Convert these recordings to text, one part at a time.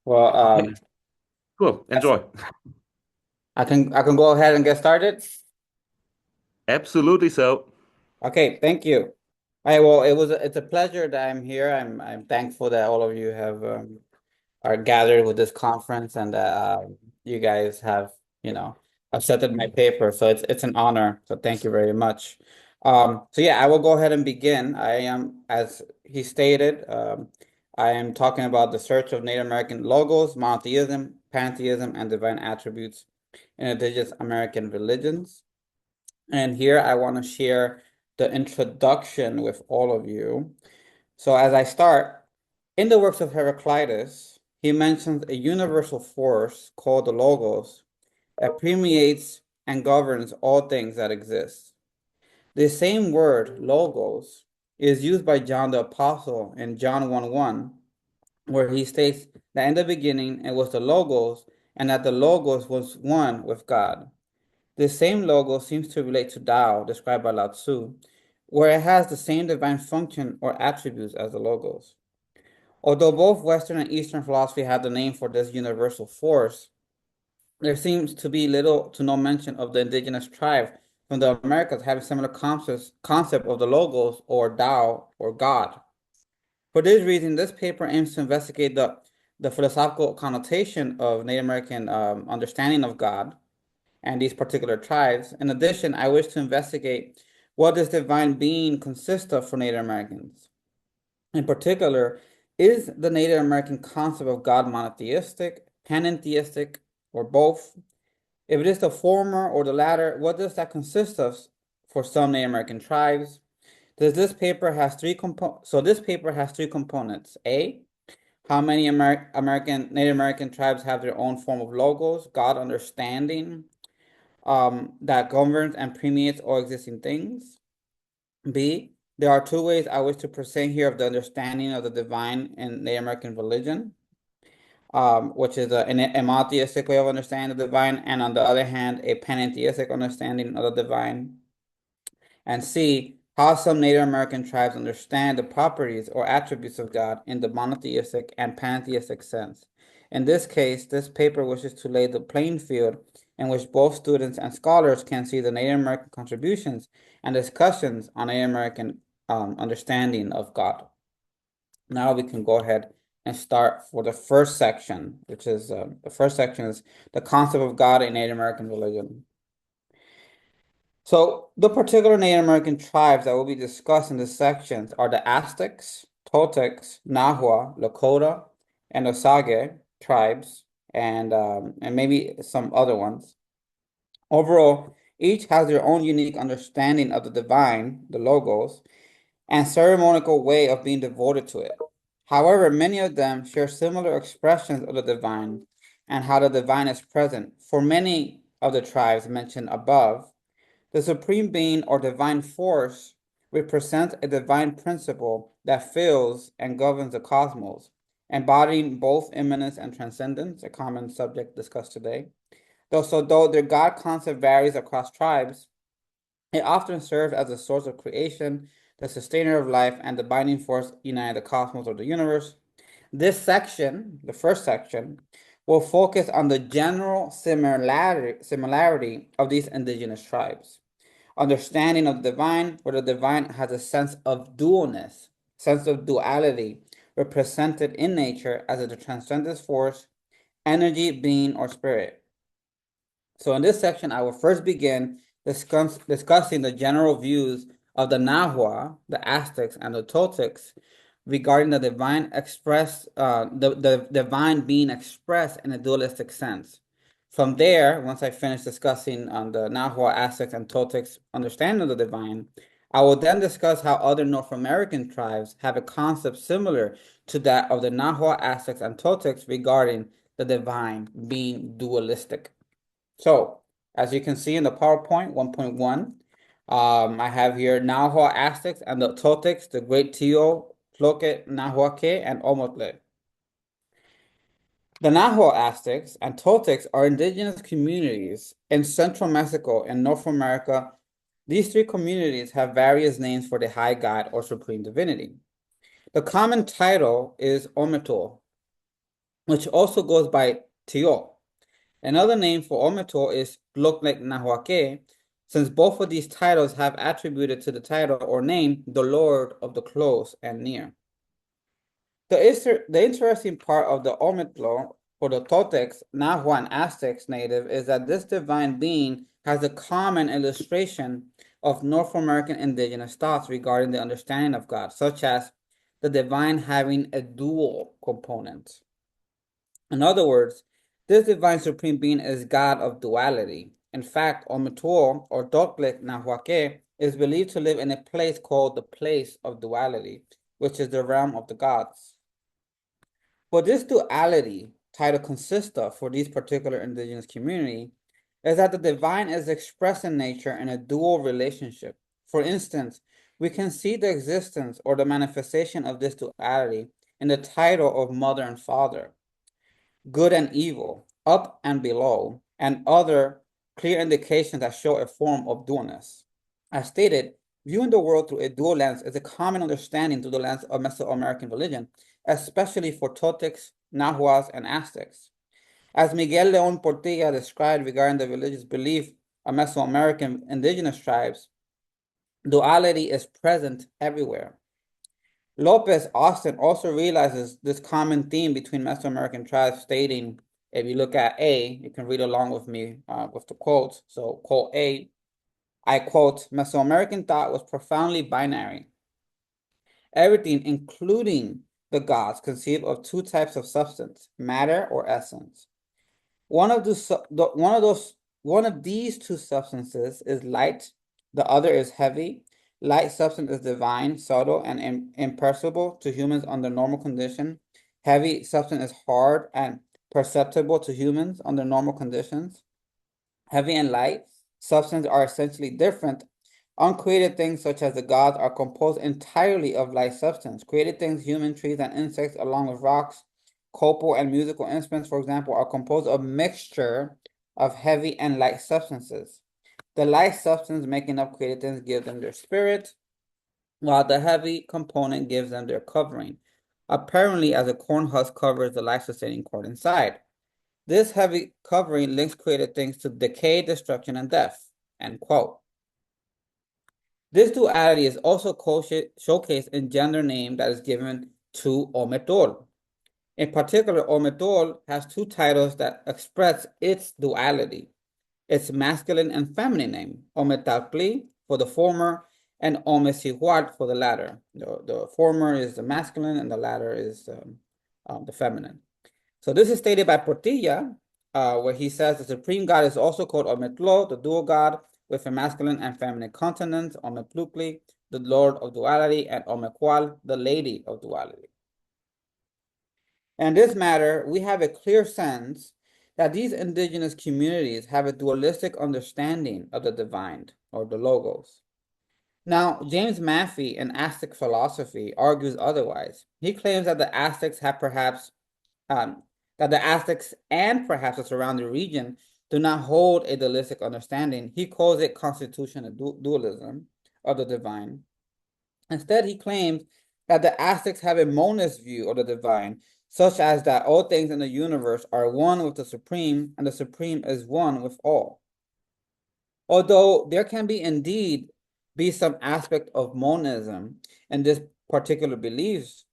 Well, Okay, cool. yes, Enjoy. I can go ahead and get started. Absolutely so. Okay, thank you. All right, well, it's a pleasure that I'm here. I'm thankful that all of you have are gathered with this conference and that you guys have, you know, accepted my paper. So it's an honor. So thank you very much. So yeah, I will go ahead and begin. I am, as he stated, I am talking about the search of Native American logos, monotheism, pantheism, and divine attributes in indigenous American religions. And here I want to share the introduction with all of you. So as I start, in the works of Heraclitus, he mentions a universal force called the Logos that permeates and governs all things that exist. The same word, Logos, is used by John the Apostle in John 1:1, where he states that in the beginning it was the Logos, and that the Logos was one with God. This same logo seems to relate to Tao, described by Lao Tzu, where it has the same divine function or attributes as the logos. Although both Western and Eastern philosophy have the name for this universal force, there seems to be little to no mention of the indigenous tribe from the Americas having similar concept of the logos or Tao or God. For this reason, this paper aims to investigate the philosophical connotation of Native American understanding of God and these particular tribes. In addition, I wish to investigate what this divine being consists of for Native Americans. In particular, is the Native American concept of God monotheistic, panentheistic, or both? If it is the former or the latter, what does that consist of for some Native American tribes? Does this paper has three So this paper has three components. A, how many American Native American tribes have their own form of logos, God understanding, that governs and permeates all existing things. B, there are two ways I wish to present here of the understanding of the divine in Native American religion, which is a monotheistic way of understanding the divine, and on the other hand, a panentheistic understanding of the divine. And C, how some Native American tribes understand the properties or attributes of God in the monotheistic and pantheistic sense. In this case, this paper wishes to lay the playing field in which both students and scholars can see the Native American contributions and discussions on Native American understanding of God. Now we can go ahead and start for the first section, which is the first section is the concept of God in Native American religion. So the particular Native American tribes that will be discussed in this section are the Aztecs, Toltecs, Nahua, Lakota, and Osage tribes, and maybe some other ones. Overall, each has their own unique understanding of the divine, the logos, and ceremonial way of being devoted to it. However, many of them share similar expressions of the divine and how the divine is present. For many of the tribes mentioned above, the supreme being or divine force represents a divine principle that fills and governs the cosmos, embodying both immanence and transcendence, a common subject discussed today. Though their God concept varies across tribes, it often serves as a source of creation, the sustainer of life, and the binding force uniting the cosmos or the universe. This section, the first section, will focus on the general similarity of these indigenous tribes. Understanding of the divine, where the divine has a sense of dualness, sense of duality, represented in nature as a transcendent force, energy, being, or spirit. So in this section, I will first begin discussing the general views of the Nahua, the Aztecs, and the Toltecs regarding the divine the divine being expressed in a dualistic sense. From there, once I finish discussing the Nahua, Aztecs, and Toltecs' understanding of the divine, I will then discuss how other North American tribes have a concept similar to that of the Nahua, Aztecs, and Toltecs regarding the divine being dualistic. So, as you can see in the PowerPoint 1.1, I have here Nahua Aztecs and the Toltecs, the Great Tio, Tloque, Nahuaque, and Omotle. The Nahua Aztecs and Toltecs are indigenous communities in central Mexico and North America. These three communities have various names for the high god or supreme divinity. The common title is Ometo, which also goes by Tio. Another name for Ometo is Tloctec Nahuaque, since both of these titles have attributed to the title or name the Lord of the close and near. The interesting part of the Ometlo for the Toltecs, Nahua, and Aztecs native is that this divine being has a common illustration of North American indigenous thoughts regarding the understanding of God, such as the divine having a dual component. In other words, this divine supreme being is God of duality. In fact, Ometuo or Tloctec Nahuaque is believed to live in a place called the place of duality, which is the realm of the gods. What this duality title consists of for these particular indigenous community is that the divine is expressed in nature in a dual relationship. For instance, we can see the existence or the manifestation of this duality in the title of mother and father, good and evil, up and below, and other clear indications that show a form of dualness. As stated, viewing the world through a dual lens is a common understanding through the lens of Mesoamerican religion, especially for Toltecs, Nahuas, and Aztecs. As Miguel León Portilla described regarding the religious belief of Mesoamerican indigenous tribes, duality is present everywhere. Lopez Austin also realizes this common theme between Mesoamerican tribes, stating, if you look at A, you can read along with me with the quotes. So, quote A, I quote, Mesoamerican thought was profoundly binary. Everything, including the gods, conceived of two types of substance, matter or essence. One of these two substances is light, the other is heavy. Light substance is divine, subtle, and imperceptible to humans under normal condition. Heavy substance is hard and perceptible to humans under normal conditions. Heavy and light substance are essentially different. Uncreated things such as the gods are composed entirely of light substance. Created things, human, trees, and insects, along with rocks, copal, and musical instruments, for example, are composed of mixture of heavy and light substances. The light substance making up created things gives them their spirit, while the heavy component gives them their covering, apparently as a corn husk covers the life-sustaining cord inside. This heavy covering links created things to decay, destruction, and death. End quote. This duality is also showcased in gender name that is given to Ometol. In particular, Ometol has two titles that express its duality. Its masculine and feminine name, Ometalpli for the former and Omesihuat for the latter. The former is the masculine and the latter is the feminine. So this is stated by Portilla, where he says the supreme god is also called Ometlo, the dual god, with a masculine and feminine continent, Omeplukli, the lord of duality, and Omekwal, the lady of duality. In this matter, we have a clear sense that these indigenous communities have a dualistic understanding of the divine, or the logos. Now, James Maffei in Aztec philosophy argues otherwise. He claims that the Aztecs have perhaps that the Aztecs and perhaps the surrounding region do not hold a dualistic understanding. He calls it constitutional dualism of the divine. Instead, he claims that the Aztecs have a monist view of the divine, such as that all things in the universe are one with the Supreme, and the Supreme is one with all. Although there can be indeed be some aspect of monism in this particular beliefs,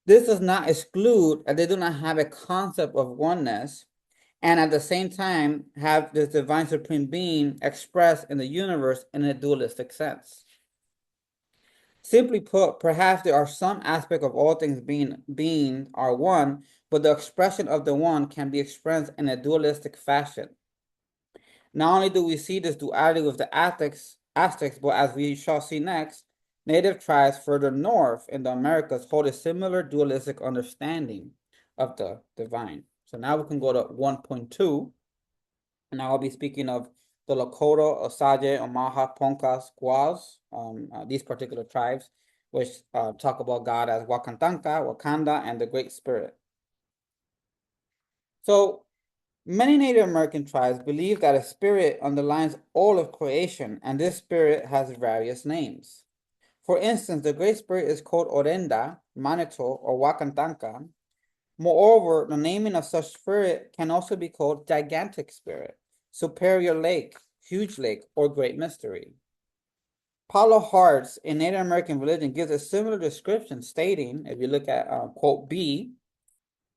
this does not exclude that they do not have a concept of oneness, and at the same time have this divine supreme being expressed in the universe in a dualistic sense. Simply put, perhaps there are some aspect of all things being are one, but the expression of the one can be expressed in a dualistic fashion. Not only do we see this duality with the Aztecs, but as we shall see next, native tribes further north in the Americas hold a similar dualistic understanding of the divine. So now we can go to 1.2, and I'll be speaking of the Lakota, Osage, Omaha, Poncas, Squaws, these particular tribes, which talk about God as Wakantanka, Wakanda, and the Great Spirit. So many Native American tribes believe that a spirit underlines all of creation, and this spirit has various names. For instance, the Great Spirit is called Orenda, Manito, or Wakantanka. Moreover, the naming of such spirit can also be called gigantic spirit, superior lake, huge lake, or great mystery. Paulo Hartz in Native American religion gives a similar description, stating, if you look at quote B,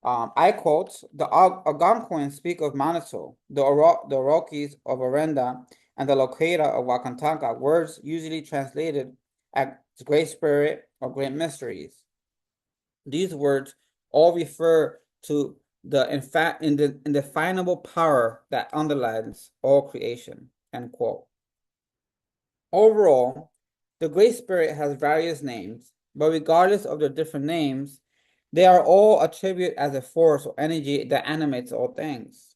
I quote, the Algonquins speak of Manitou, the Oroquis of Orenda, and the Loquera of Wakantanka, words usually translated as Great Spirit or Great Mysteries. These words all refer to the indefinable power that underlies all creation, end quote. Overall, the Great Spirit has various names, but regardless of their different names, they are all attributed as a force or energy that animates all things.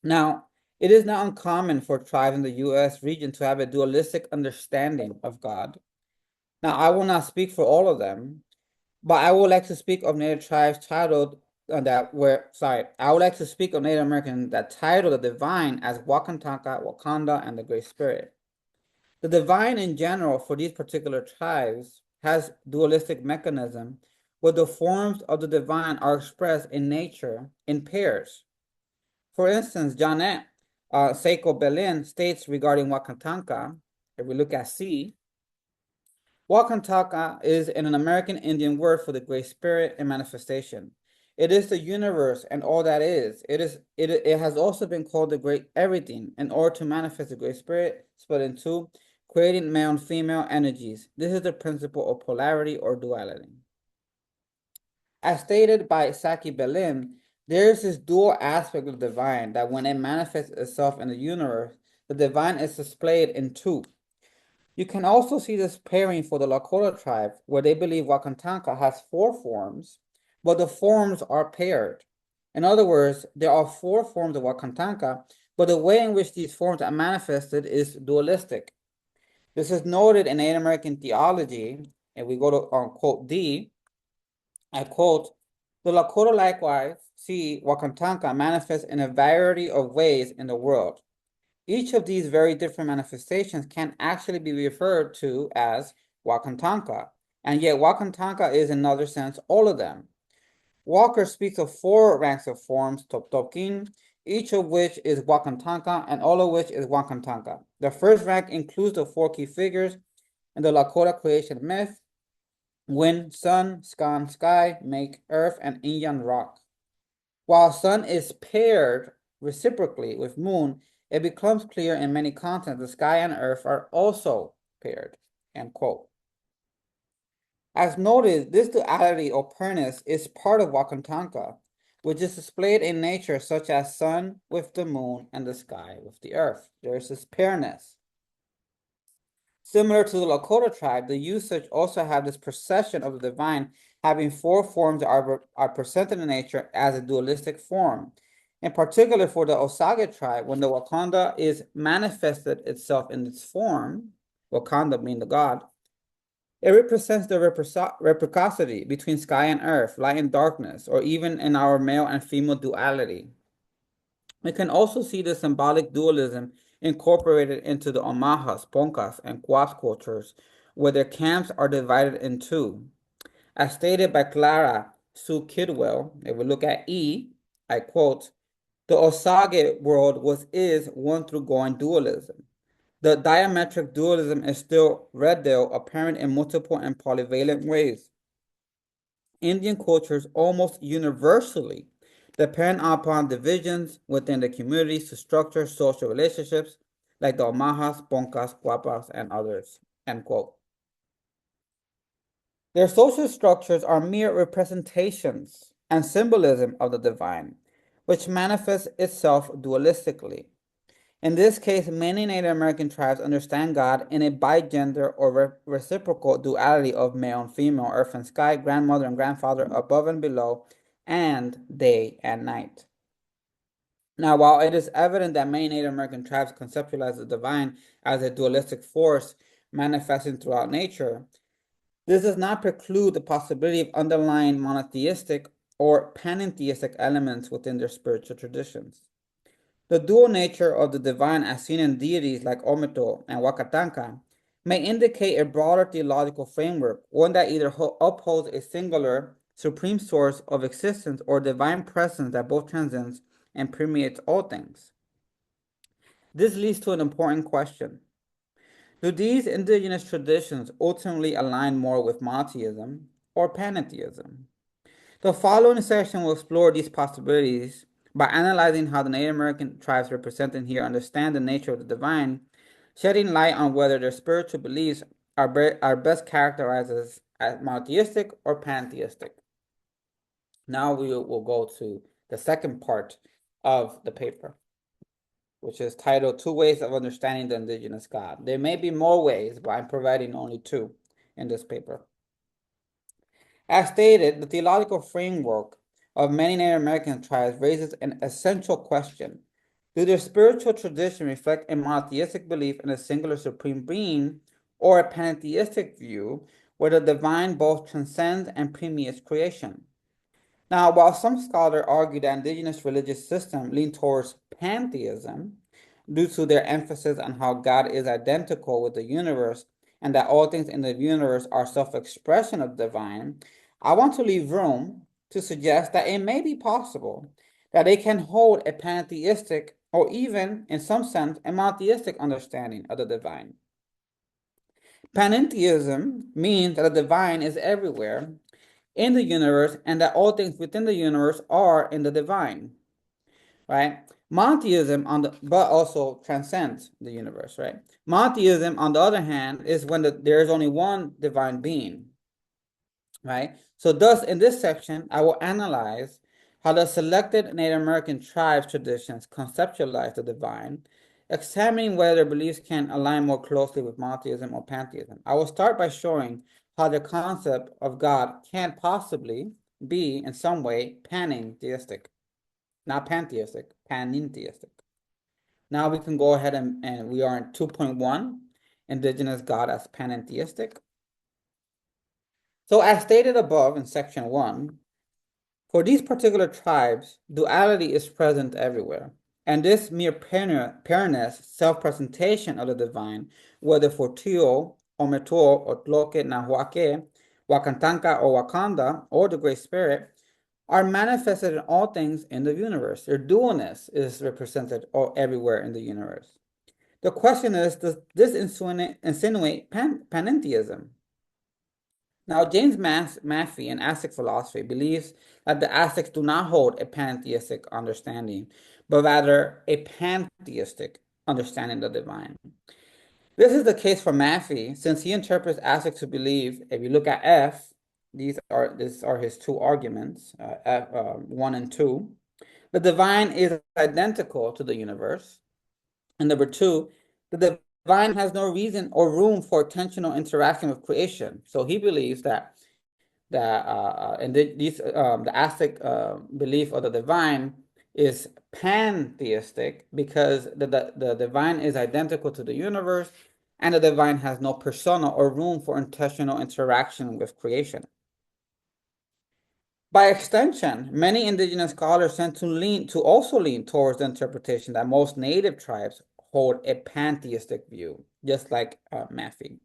Now, it is not uncommon for tribes in the U.S. region to have a dualistic understanding of God. Now, I will not speak for all of them, but I would like to speak of Native tribes titled I would like to speak of Native Americans that title the divine as Wakantanka, Wakanda, and the Great Spirit. The divine in general for these particular tribes has dualistic mechanism where the forms of the divine are expressed in nature in pairs. For instance, Janet Seiko Belin states regarding Wakantanka, if we look at C, Wakantaka is an American Indian word for the Great Spirit and manifestation. It is the universe and all that is. It has also been called the Great Everything in order to manifest the Great Spirit, split in two, creating male and female energies. This is the principle of polarity or duality. As stated by Saki Belin, there is this dual aspect of the divine that when it manifests itself in the universe, the divine is displayed in two. You can also see this pairing for the Lakota tribe, where they believe Wakantanka has four forms, but the forms are paired. In other words, there are four forms of Wakantanka, but the way in which these forms are manifested is dualistic. This is noted in Native American theology, and we go to quote D, I quote, the Lakota likewise see Wakantanka manifest in a variety of ways in the world. Each of these very different manifestations can actually be referred to as Wakantanka, and yet Wakantanka is in another sense all of them. Walker speaks of four ranks of forms, Toptokin, each of which is Wakantanka, and all of which is Wakantanka. The first rank includes the four key figures in the Lakota creation myth: wind, sun, skan, sky, make earth, and Inyan rock. While sun is paired reciprocally with moon, it becomes clear in many contexts the sky and earth are also paired, end quote. As noted, this duality or pairedness is part of Wakantanka, which is displayed in nature such as sun with the moon and the sky with the earth. There is this pairedness. Similar to the Lakota tribe, the usage also have this procession of the divine having four forms that are presented in nature as a dualistic form. In particular, for the Osage tribe, when the Wakanda is manifested itself in its form, Wakanda being the god, it represents the reciprocity between sky and earth, light and darkness, or even in our male and female duality. We can also see the symbolic dualism incorporated into the Omahas, Poncas, and Quas cultures, where their camps are divided in two. As stated by Clara Sue Kidwell, if we look at E, I quote, the Osage world is one through going dualism. The diametric dualism is still red though apparent in multiple and polyvalent ways. Indian cultures almost universally depend upon divisions within the communities to structure social relationships like the Omahas, Poncas, Guapas, and others, end quote. Their social structures are mere representations and symbolism of the divine, which manifests itself dualistically. In this case, many Native American tribes understand God in a bigender or reciprocal duality of male and female, earth and sky, grandmother and grandfather, above and below, and day and night. Now, while it is evident that many Native American tribes conceptualize the divine as a dualistic force manifesting throughout nature, this does not preclude the possibility of underlying monotheistic or panentheistic elements within their spiritual traditions. The dual nature of the divine as seen in deities like Omito and Wakatanka may indicate a broader theological framework, one that either upholds a singular supreme source of existence or divine presence that both transcends and permeates all things. This leads to an important question. Do these indigenous traditions ultimately align more with monotheism or pantheism? The following section will explore these possibilities by analyzing how the Native American tribes represented here understand the nature of the divine, shedding light on whether their spiritual beliefs are best characterized as monotheistic or pantheistic. Now we will go to the second part of the paper, which is titled Two Ways of Understanding the Indigenous God. There may be more ways, but I'm providing only two in this paper. As stated, the theological framework of many Native American tribes raises an essential question. Do their spiritual tradition reflect a monotheistic belief in a singular supreme being or a pantheistic view where the divine both transcends and permeates creation? Now, while some scholars argue that indigenous religious systems lean towards pantheism due to their emphasis on how God is identical with the universe and that all things in the universe are self-expression of the divine, I want to leave room to suggest that it may be possible that they can hold a pantheistic or even, in some sense, a monotheistic understanding of the divine. Panentheism means that the divine is everywhere in the universe and that all things within the universe are in the divine, right? Monotheism but also transcends the universe, right? Monotheism, on the other hand, is when there is only one divine being, right? So thus, in this section, I will analyze how the selected Native American tribes traditions conceptualize the divine, examining whether their beliefs can align more closely with monotheism or pantheism. I will start by showing how the concept of God can't possibly be, in some way, panentheistic. Not pantheistic, panentheistic. Now we can go ahead and we are in 2.1, Indigenous God as panentheistic. So as stated above in section 1, for these particular tribes, duality is present everywhere. And this mere pairness, self-presentation of the divine, whether for Tio, Ometo, Otloke, Nahuake, Wakantanka, or Wakanda, or the Great Spirit, are manifested in all things in the universe. Their dualness is represented everywhere in the universe. The question is, does this insinuate panentheism? Now, James Maffei in Aztec philosophy believes that the Aztecs do not hold a pantheistic understanding, but rather a pantheistic understanding of the divine. This is the case for Maffei, since he interprets Aztecs to believe, if you look at F, these are his two arguments, F, 1 and 2. The divine is identical to the universe. And number 2, the divine has no reason or room for intentional interaction with creation. So he believes that the Aztec belief of the divine is pantheistic because the divine is identical to the universe and the divine has no persona or room for intentional interaction with creation. By extension, many indigenous scholars tend to also lean towards the interpretation that most native tribes hold a pantheistic view, just like Maffei.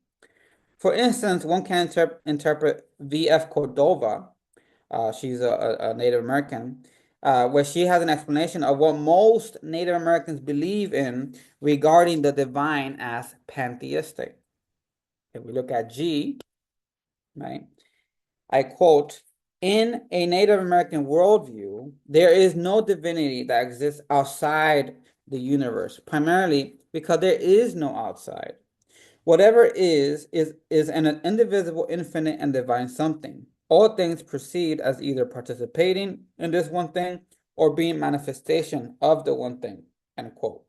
For instance, one can interpret V.F. Cordova, she's a Native American, where she has an explanation of what most Native Americans believe in regarding the divine as pantheistic. If we look at G, right, I quote, in a Native American worldview, there is no divinity that exists outside the universe, primarily because there is no outside. Whatever is an indivisible, infinite, and divine something. All things proceed as either participating in this one thing or being manifestation of the one thing, end quote.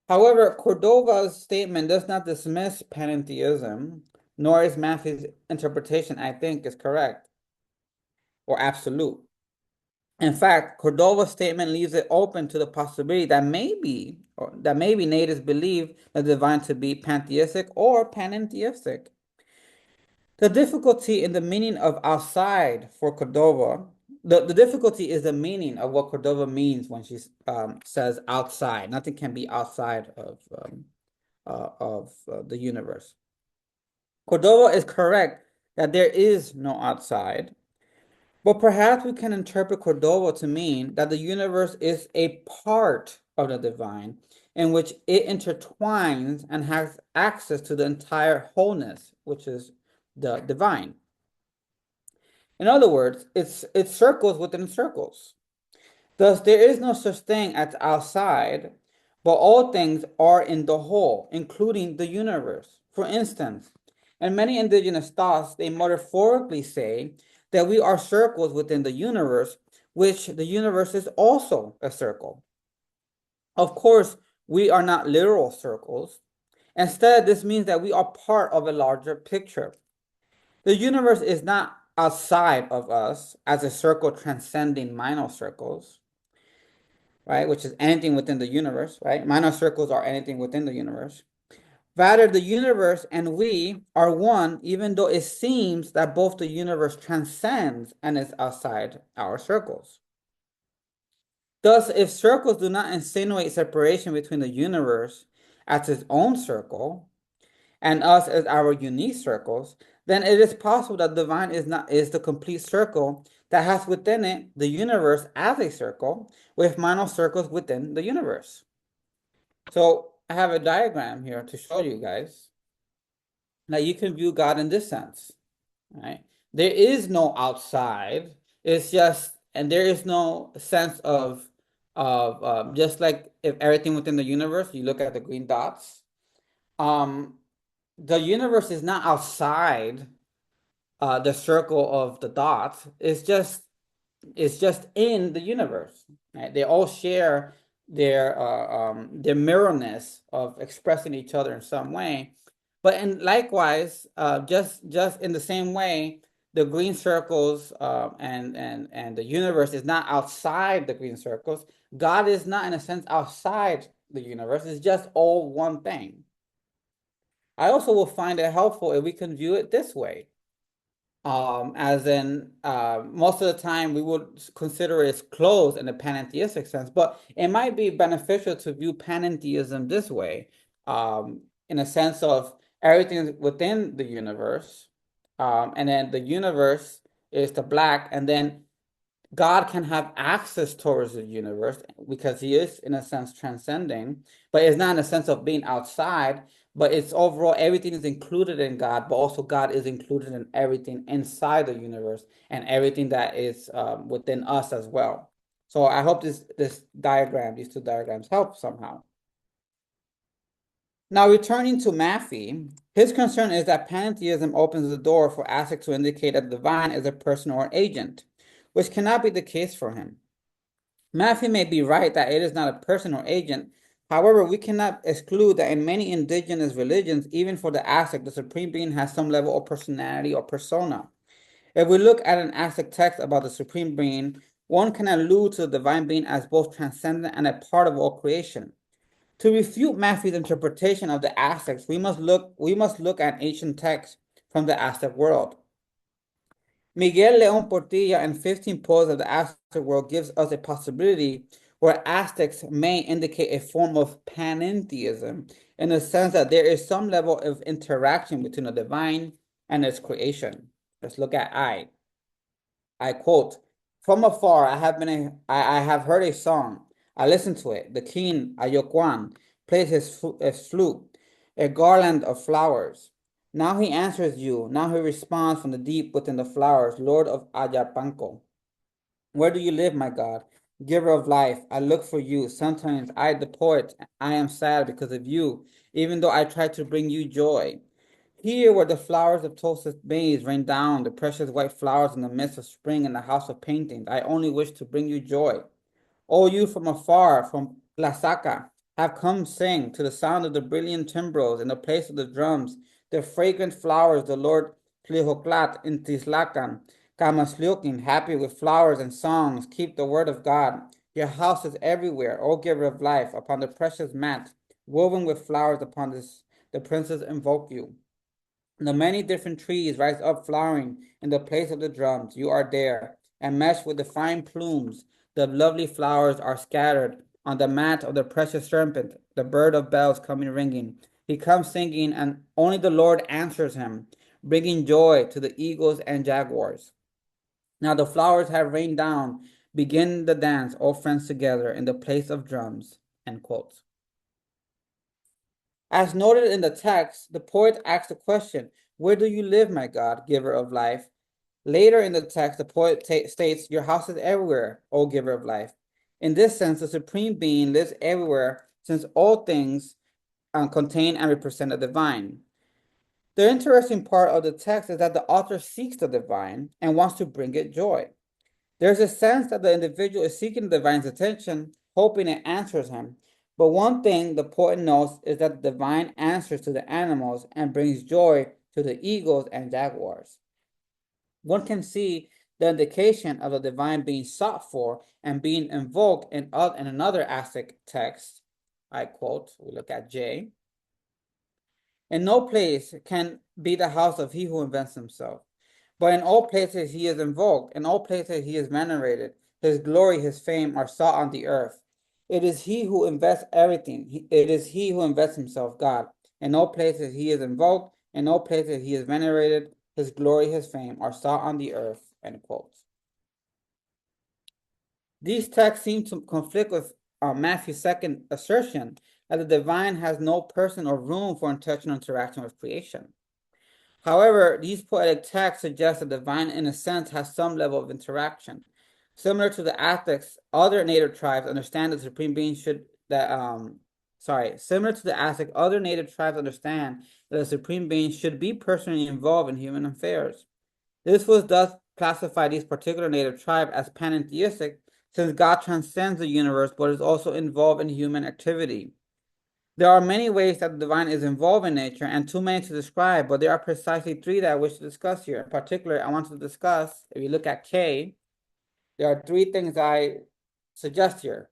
However, Cordova's statement does not dismiss panentheism, nor is Maffei's interpretation, I think, is correct or absolute. In fact, Cordova's statement leaves it open to the possibility that maybe natives believe the divine to be pantheistic or panentheistic. The difficulty in the meaning of outside for Cordova, the difficulty is the meaning of what Cordova means when she says outside. Nothing can be outside of the universe. Cordova is correct that there is no outside. But perhaps we can interpret Cordova to mean that the universe is a part of the divine in which it intertwines and has access to the entire wholeness, which is the divine. In other words, it circles within circles. Thus, there is no such thing as outside, but all things are in the whole, including the universe. For instance, in many indigenous thoughts, they metaphorically say that we are circles within the universe, which the universe is also a circle. Of course, we are not literal circles. Instead, this means that we are part of a larger picture. The universe is not outside of us as a circle transcending minor circles, right? Which is anything within the universe, right? Minor circles are anything within the universe. Rather, the universe and we are one, even though it seems that both the universe transcends and is outside our circles. Thus, if circles do not insinuate separation between the universe as its own circle and us as our unique circles, then it is possible that divine is the complete circle that has within it the universe as a circle with minor circles within the universe. So I have a diagram here to show you guys. Now you can view God in this sense, right? There is no outside. It's just, and there is no sense of just like if everything within the universe, you look at the green dots. Um, the universe is not outside the circle of the dots. It's just in the universe. Right? They all share their mirrorness of expressing each other in some way. But and likewise, just in the same way, the green circles and the universe is not outside the green circles. God is not in a sense outside the universe. It's just all one thing. I also will find it helpful if we can view it this way. As in, most of the time we would consider it as closed in a panentheistic sense, but it might be beneficial to view panentheism this way, in a sense of everything within the universe, and then the universe is the black, and then God can have access towards the universe because he is, in a sense, transcending, but it's not in a sense of being outside, but it's overall everything is included in God, but also God is included in everything inside the universe and everything that is within us as well. So I hope these two diagrams help somehow. Now, returning to Maffei, his concern is that pantheism opens the door for Aztec to indicate that the divine is a person or an agent, which cannot be the case for him. Maffei may be right that it is not a person or agent. However, we cannot exclude that in many indigenous religions, even for the Aztec, the supreme being has some level of personality or persona. If we look at an Aztec text about the supreme being, one can allude to the divine being as both transcendent and a part of all creation. To refute Maffei's interpretation of the Aztecs, we must look at ancient texts from the Aztec world. Miguel León Portilla in 15 Poets of the Aztec World gives us a possibility where Aztecs may indicate a form of panentheism in the sense that there is some level of interaction between the divine and its creation. Let's look at I. I quote, "From afar I have heard a song. I listened to it. The king, Ayocuan, plays his flute, a garland of flowers. Now he answers you. Now he responds from the deep within the flowers, Lord of Ayapanco. Where do you live, my God? Giver of life, I look for you. Sometimes I, the poet, I am sad because of you, even though I try to bring you joy. Here where the flowers of toasted maize rain down, the precious white flowers in the midst of spring in the house of paintings, I only wish to bring you joy. All you from afar, from Tlaxaca, have come sing to the sound of the brilliant timbrels in the place of the drums, the fragrant flowers the Lord Tlihoclat in Tizlacan, Camaslioquin, happy with flowers and songs, keep the word of God. Your house is everywhere, O giver of life, upon the precious mat, woven with flowers upon this, the princes invoke you. The many different trees rise up flowering in the place of the drums. You are there, and meshed with the fine plumes, the lovely flowers are scattered on the mat of the precious serpent, the bird of bells coming ringing. He comes singing, and only the Lord answers him. bringing joy to the eagles and jaguars. Now the flowers have rained down. Begin the dance, all friends together, in the place of drums. End quote. As noted in the text, the poet asks the question, where do you live, my God, giver of life? Later in the text, the poet states, your house is everywhere, O giver of life. In this sense, the Supreme Being lives everywhere since all things contain and represent the divine. The interesting part of the text is that the author seeks the divine and wants to bring it joy. There's a sense that the individual is seeking the divine's attention, hoping it answers him. But one thing the poet knows is that the divine answers to the animals and brings joy to the eagles and jaguars. One can see the indication of the divine being sought for and being invoked in another Aztec text. I quote, we look at J. In no place can be the house of he who invents himself. But in all places he is invoked, in all places he is venerated. His glory, his fame are sought on the earth. It is he who invests everything. It is he who invests himself, God. In all places he is invoked, in all places he is venerated. His glory, his fame are sought on the earth. End quote. These texts seem to conflict with Matthew's second assertion that the divine has no person or room for intentional interaction with creation. However, these poetic texts suggest that the divine, in a sense, has some level of interaction. Similar to the Aztecs, other native tribes understand that the supreme being should that similar to the Aztec, other native tribes understand that the supreme being should be personally involved in human affairs. This was thus classify these particular native tribes as panentheistic, since God transcends the universe but is also involved in human activity. There are many ways that the divine is involved in nature and too many to describe, but there are precisely three that I wish to discuss here. In particular, I want to discuss, if you look at K, there are three things I suggest here.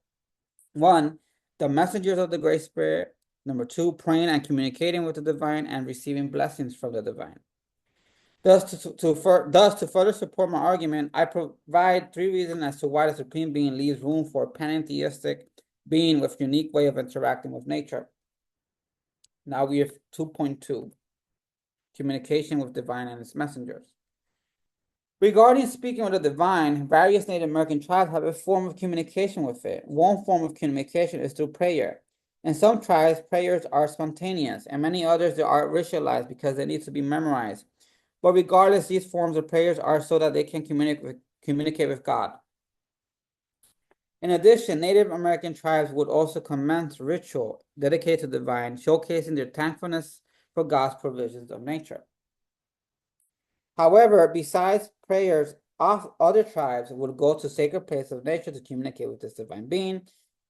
One, the messengers of the Great Spirit. Number two, praying and communicating with the divine and receiving blessings from the divine. Thus, to further support my argument, I provide three reasons as to why the Supreme Being leaves room for a panentheistic being with unique way of interacting with nature. Now we have 2.2, communication with divine and its messengers. Regarding speaking with the divine, various Native American tribes have a form of communication with it. One form of communication is through prayer. In some tribes, prayers are spontaneous, and many others they are ritualized because they need to be memorized. But regardless, these forms of prayers are so that they can communicate with God. In addition, Native American tribes would also commence ritual dedicated to the divine, showcasing their thankfulness for God's provisions of nature. However, besides prayers, other tribes would go to sacred places of nature to communicate with this divine being.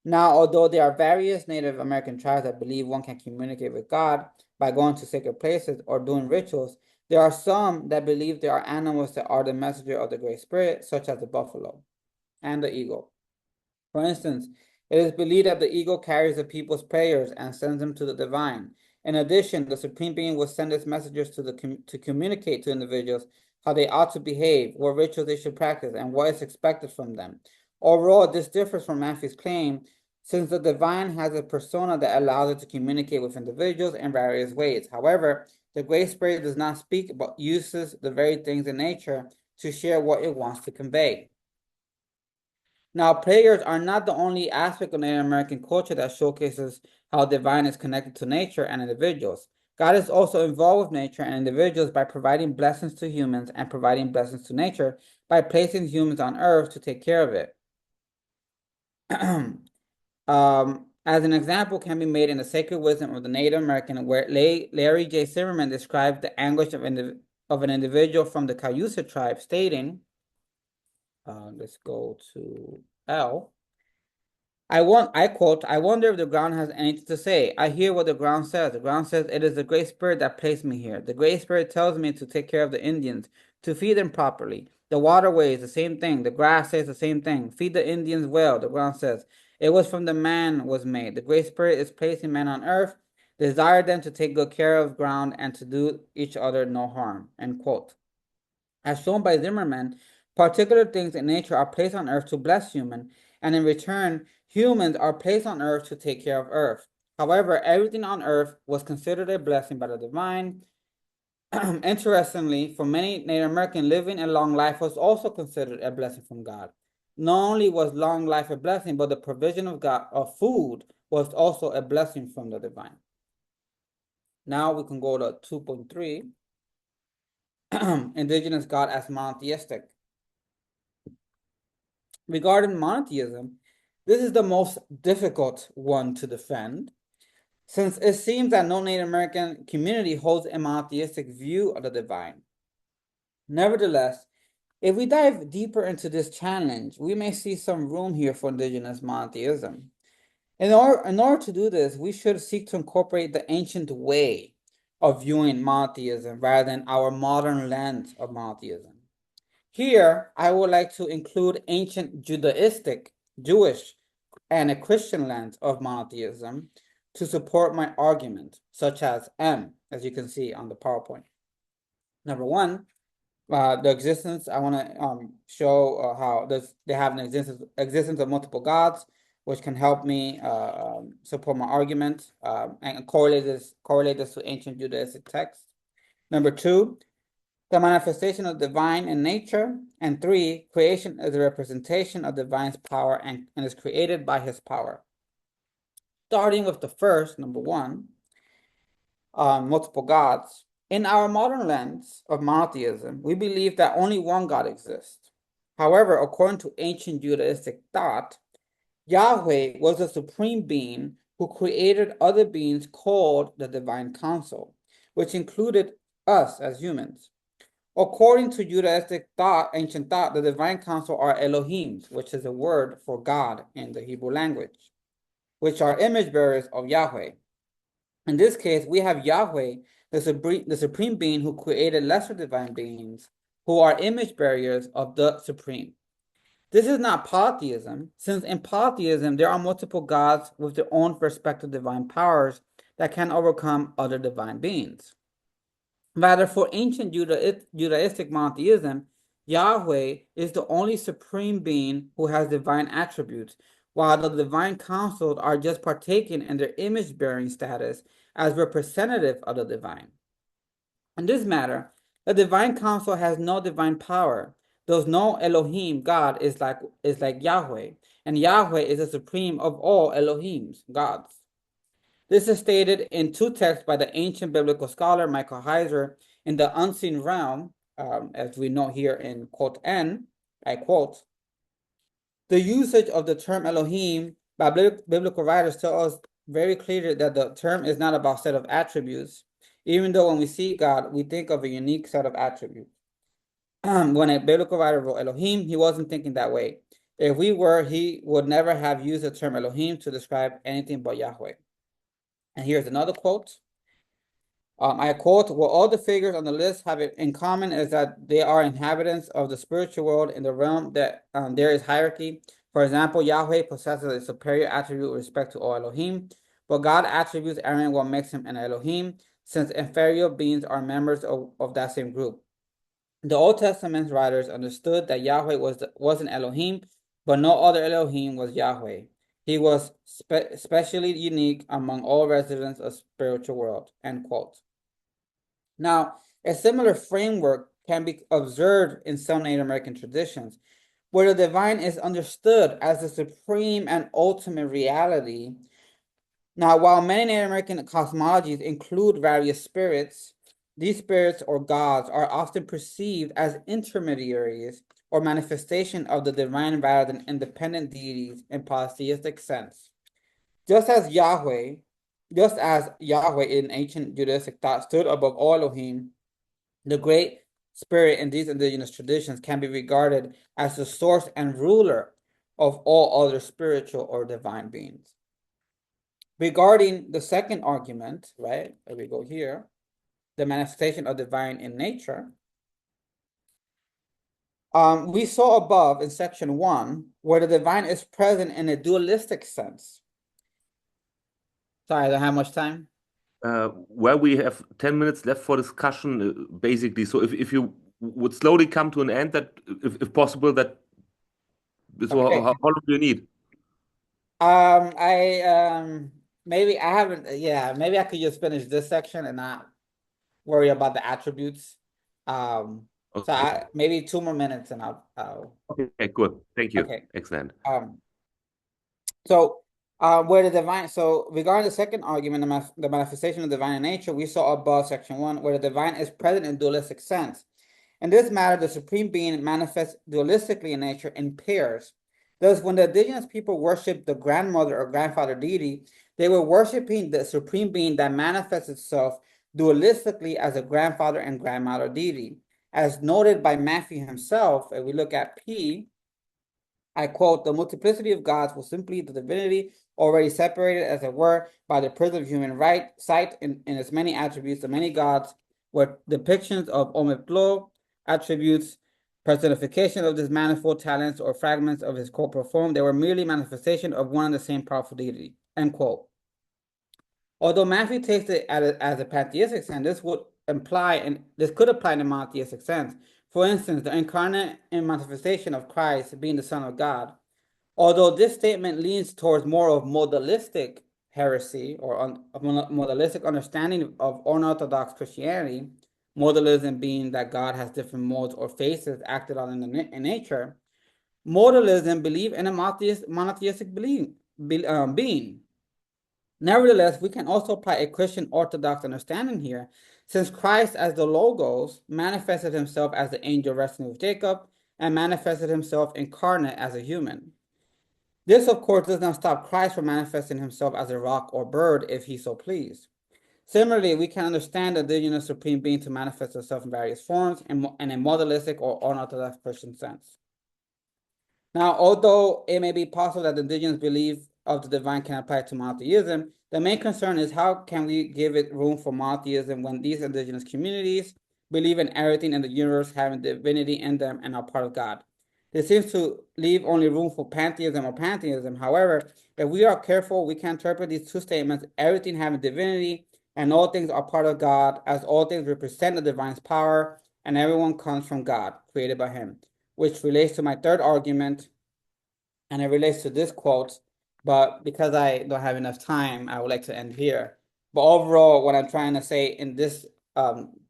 Now, although there are various Native American tribes that believe one can communicate with God by going to sacred places or doing rituals, there are some that believe there are animals that are the messenger of the Great Spirit, such as the buffalo and the eagle. For instance, it is believed that the eagle carries the people's prayers and sends them to the divine. In addition, the Supreme Being will send its messengers to communicate to individuals how they ought to behave, what rituals they should practice, and what is expected from them. Overall, this differs from Matthew's claim, since the divine has a persona that allows it to communicate with individuals in various ways. However, the Great Spirit does not speak, but uses the very things in nature to share what it wants to convey. Now, prayers are not the only aspect of Native American culture that showcases how divine is connected to nature and individuals. God is also involved with nature and individuals by providing blessings to humans and providing blessings to nature by placing humans on earth to take care of it. As an example can be made in the Sacred Wisdom of the Native American, where Larry J. Zimmerman describes the anguish of an individual from the Cayusa tribe, stating, let's go to L. I quote, I wonder if the ground has anything to say. I hear what the ground says. The ground says, it is the Great Spirit that placed me here. The Great Spirit tells me to take care of the Indians, to feed them properly. The waterways, the same thing. The grass says the same thing. Feed the Indians well, the ground says. It was from the man was made. The Great Spirit is placing man on earth, desire them to take good care of ground and to do each other no harm. End quote. As shown by Zimmerman, particular things in nature are placed on earth to bless human, and in return, humans are placed on earth to take care of earth. However, everything on earth was considered a blessing by the divine. Interestingly, for many Native American, living a long life was also considered a blessing from God. Not only was long life a blessing, but the provision of God of food was also a blessing from the divine. Now we can go to 2.3, indigenous God as monotheistic. Regarding monotheism, this is the most difficult one to defend, since it seems that no Native American community holds a monotheistic view of the divine. Nevertheless, if we dive deeper into this challenge, we may see some room here for indigenous monotheism. In order to do this, we should seek to incorporate the ancient way of viewing monotheism rather than our modern lens of monotheism. Here, I would like to include ancient Judaistic, Jewish, and a Christian lens of monotheism to support my argument, such as M, as you can see on the PowerPoint. Number one, the existence. I want to show how they have an existence of multiple gods, which can help me support my argument and correlate this to ancient Judaistic texts. Number two, the manifestation of divine in nature, and three, creation is a representation of divine's power and is created by his power. Starting with the first, number one, multiple gods. In our modern lens of monotheism, we believe that only one God exists. However, according to ancient Judaistic thought, Yahweh was the supreme being who created other beings called the divine council, which included us as humans. According to Judaistic thought, ancient thought, the divine council are Elohims, which is a word for God in the Hebrew language, which are image bearers of Yahweh. In this case, we have Yahweh, the supreme being who created lesser divine beings, who are image bearers of the supreme. This is not polytheism, since in polytheism there are multiple gods with their own respective divine powers that can overcome other divine beings. Rather, for ancient Judaistic monotheism, Yahweh is the only supreme being who has divine attributes, while the divine councils are just partaking in their image-bearing status as representative of the divine. In this matter, the divine council has no divine power. Thus, no Elohim, God, is like Yahweh, and Yahweh is the supreme of all Elohims, gods. This is stated in two texts by the ancient biblical scholar Michael Heiser in The Unseen Realm, as we know here in quote N, I quote, the usage of the term Elohim by biblical writers tell us very clearly that the term is not about set of attributes, even though when we see God, we think of a unique set of attributes. When a biblical writer wrote Elohim, he wasn't thinking that way. If we were, he would never have used the term Elohim to describe anything but Yahweh. And here's another quote. I quote, what all the figures on the list have in common is that they are inhabitants of the spiritual world in the realm that there is hierarchy. For example, Yahweh possesses a superior attribute with respect to all Elohim, but God attributes Aaron what makes him an Elohim, since inferior beings are members of that same group. The Old Testament writers understood that Yahweh was an Elohim, but no other Elohim was Yahweh. He was specially unique among all residents of spiritual world, end quote. Now, a similar framework can be observed in some Native American traditions, where the divine is understood as the supreme and ultimate reality. Now, while many Native American cosmologies include various spirits, these spirits or gods are often perceived as intermediaries or manifestation of the divine rather than independent deities in polytheistic sense. Just as Yahweh, just as Yahweh in ancient Judaistic thought stood above all Elohim, the great spirit in these indigenous traditions can be regarded as the source and ruler of all other spiritual or divine beings. Regarding the second argument, right, there we go here, the manifestation of divine in nature, we saw above in section 1 where the divine is present in a dualistic sense. Sorry, I don't have much time. Well, we have 10 minutes left for discussion, basically. So if you would slowly come to an end, that if possible, that so Okay. how long do you need? I maybe I haven't, yeah, maybe I could just finish this section and not worry about the attributes. So Okay. maybe 2 more minutes and Okay, good. Thank you. okay. Excellent. Um, so where the divine, so regarding the second argument, the manifestation of divine nature, we saw above section 1, where the divine is present in dualistic sense. In this matter, the supreme being manifests dualistically in nature in pairs. Thus, when the indigenous people worshiped the grandmother or grandfather deity, they were worshiping the supreme being that manifests itself dualistically as a grandfather and grandmother deity. As noted by Matthew himself, if we look at P, I quote, the multiplicity of gods was simply the divinity already separated, as it were, by the prism of human sight in its many attributes. The many gods were depictions of omiplo attributes, personification of his manifold talents or fragments of his corporal form. They were merely manifestation of one and the same powerful deity, end quote. Although Matthew takes it as a pantheistic sense, this could apply in a monotheistic sense. For instance, the incarnate manifestation of Christ being the Son of God. Although this statement leans towards more of modalistic heresy or modalistic understanding of unorthodox Christianity, modalism being that God has different modes or faces acted on in nature, modalism believe in a monotheistic being. Nevertheless, we can also apply a Christian Orthodox understanding here, since Christ as the Logos manifested himself as the angel wrestling with Jacob and manifested himself incarnate as a human. This, of course, does not stop Christ from manifesting himself as a rock or bird if he so pleased. Similarly, we can understand the indigenous supreme being to manifest itself in various forms in a modalistic or unorthodox Christian sense. Now, although it may be possible that the indigenous belief of the divine can apply to monotheism, the main concern is how can we give it room for monotheism when these indigenous communities believe in everything in the universe having divinity in them and are part of God. This seems to leave only room for pantheism or pantheism. However, if we are careful, we can interpret these two statements, everything having divinity and all things are part of God, as all things represent the divine's power and everyone comes from God, created by him, which relates to my third argument, and it relates to this quote, but because I don't have enough time, I would like to end here. But overall, what I'm trying to say in this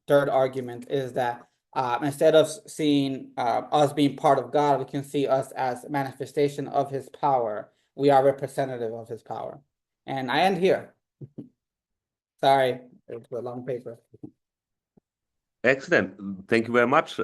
third argument is that instead of seeing us being part of God, we can see us as manifestation of his power. We are representative of his power. And I end here. Sorry, it's a long paper. Excellent. Thank you very much.